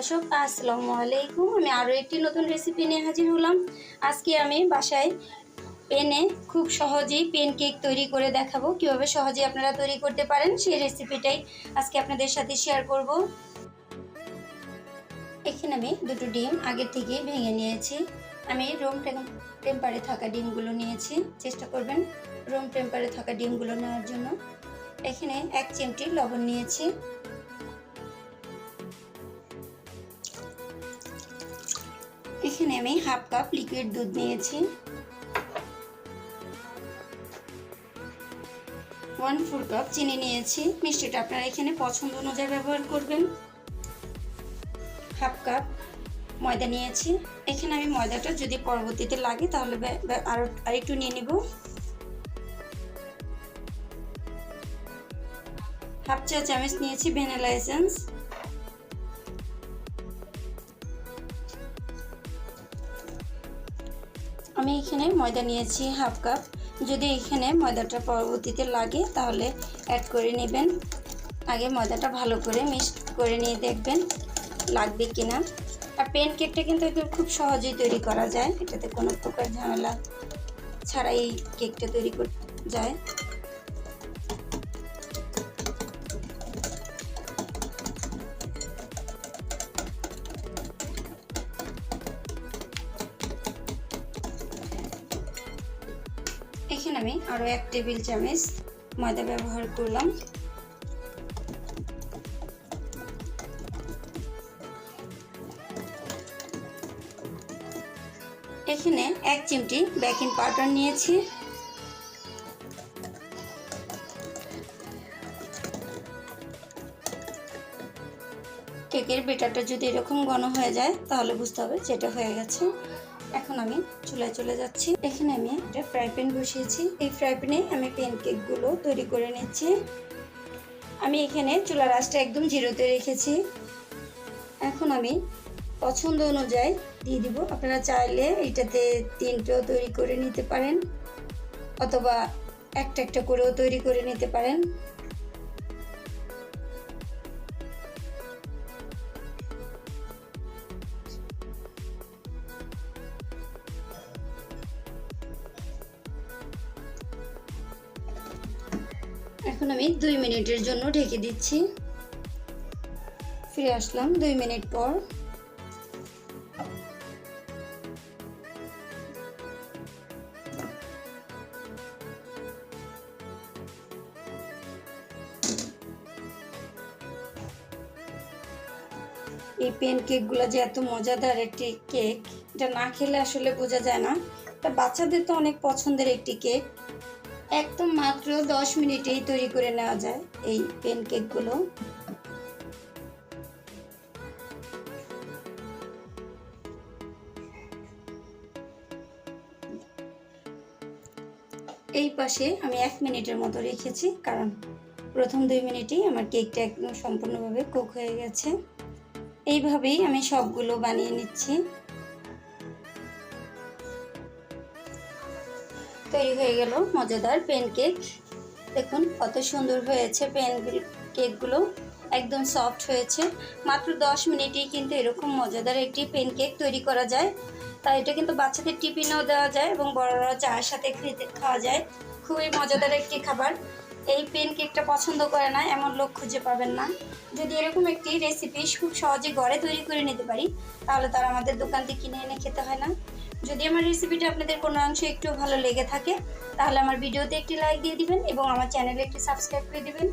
দর্শক আসসালামু আলাইকুম। আমি আরও একটি নতুন রেসিপি নিয়ে হাজির হলাম। আজকে আমি বাসায় পেনে খুব সহজেই পেন কেক তৈরি করে দেখাবো। কীভাবে সহজেই আপনারা তৈরি করতে পারেন সেই রেসিপিটাই আজকে আপনাদের সাথে শেয়ার করব। এখানে আমি দুটো ডিম আগের থেকে ভেঙে নিয়েছি। আমি রুম টেম্পারে থাকা ডিমগুলো নিয়েছি। চেষ্টা করবেন রুম টেম্পারে থাকা ডিমগুলো নেওয়ার জন্য। এখানে 1 চিমটি লবণ নিয়েছি। এখানে আমি হাফ কাপ লিকুইড দুধ নিয়েছি। 1/4 কাপ চিনি নিয়েছি। মিষ্টিটা আপনারা এখানে পছন্দ অনুযায়ী ব্যবহার করবেন। হাফ কাপ ময়দা নিয়েছি। এখানে আমি ময়দাটা যদি পরবর্তীতে লাগে তাহলে আরেকটু নিয়ে নেব। হাফ চা চামচ নিয়েছি ভ্যানিলা এসেন্স। আমি এখানে ময়দা নিয়েছি হাফ কাপ। যদি এখানে ময়দাটা পরবর্তীতে লাগে তাহলে অ্যাড করে নেবেন। আগে ময়দাটা ভালো করে মিক্স করে নিয়ে দেখবেন লাগবে কিনা। আর পেন কেকটা কিন্তু খুব সহজেই তৈরি করা যায়, এটাতে কোনো প্রকার ঝামেলা ছাড়াই কেকটা তৈরি করা যায়। এখানে আমি আরও 1 টেবিল চামচ ময়দা ব্যবহার করলাম। এখানে 1 চিমটি বেকিং পাউডার নিয়েছি। কেকের ব্যাটারটা যদি এরকম ঘন হয়ে যায় তাহলে বুঝতে হবে যেটা হয়ে গেছে। এখন আমি চুলায় চলে যাচ্ছি। এখানে আমি একটা ফ্রাই প্যান বসিয়েছি। এই ফ্রাই প্যানে আমি পেন কেকগুলো তৈরি করে নিচ্ছি। আমি এখানে চুলার আঁচটা একদম জিরোতে রেখেছি। এখন আমি পছন্দ অনুযায়ী দিয়ে দিব। আপনারা চাইলে এটাতে 3টেও তৈরি করে নিতে পারেন অথবা একটা করেও তৈরি করে নিতে পারেন। এখন আমি 2 মিনিটের জন্য ঢেকে দিচ্ছি। ফিরে আসলাম 2 মিনিট পর। এই পেন কেকগুলো যে এত মজাদার একটি কেক, এটা না খেলে আসলে বোঝা যায় না। তা বাচ্চাদের তো অনেক পছন্দের একটি কেক। একদম মাত্র 10 মিনিটেই তৈরি করে নেওয়া যায় এই পেন কেকগুলো। এই পাশে আমি 1 মিনিটের মতো রেখেছি, কারণ প্রথম 2 মিনিটেই আমার কেকটা একদম সম্পূর্ণভাবে কুক হয়ে গেছে। এইভাবেই আমি সবগুলো বানিয়ে নিচ্ছি। তৈরি হয়ে গেল মজাদার পেন কেক। দেখুন কত সুন্দর হয়েছে পেন কেকগুলো, একদম সফট হয়েছে। মাত্র 10 মিনিটেই কিন্তু এরকম মজাদার একটি পেন কেক তৈরি করা যায়। তাই এটা কিন্তু বাচ্চাদের টিফিনেও দেওয়া যায় এবং বড়রা চায়ের সাথে খাওয়া যায়। খুবই মজাদার একটি খাবার। এই পেন কেকটা পছন্দ করে না এমন লোক খুঁজে পাবেন না। যদি এরকম একটি রেসিপি খুব সহজে ঘরে তৈরি করে নিতে পারি তাহলে তার আমাদের দোকান থেকে কিনে এনে খেতে হয় না। যদি আমার রেসিপিটা আপনাদের কোনো অংশে একটু ভালো লেগে থাকে তাহলে আমার ভিডিওতে একটি লাইক দিয়ে দিবেন এবং আমার চ্যানেলে একটি সাবস্ক্রাইব করে দিবেন।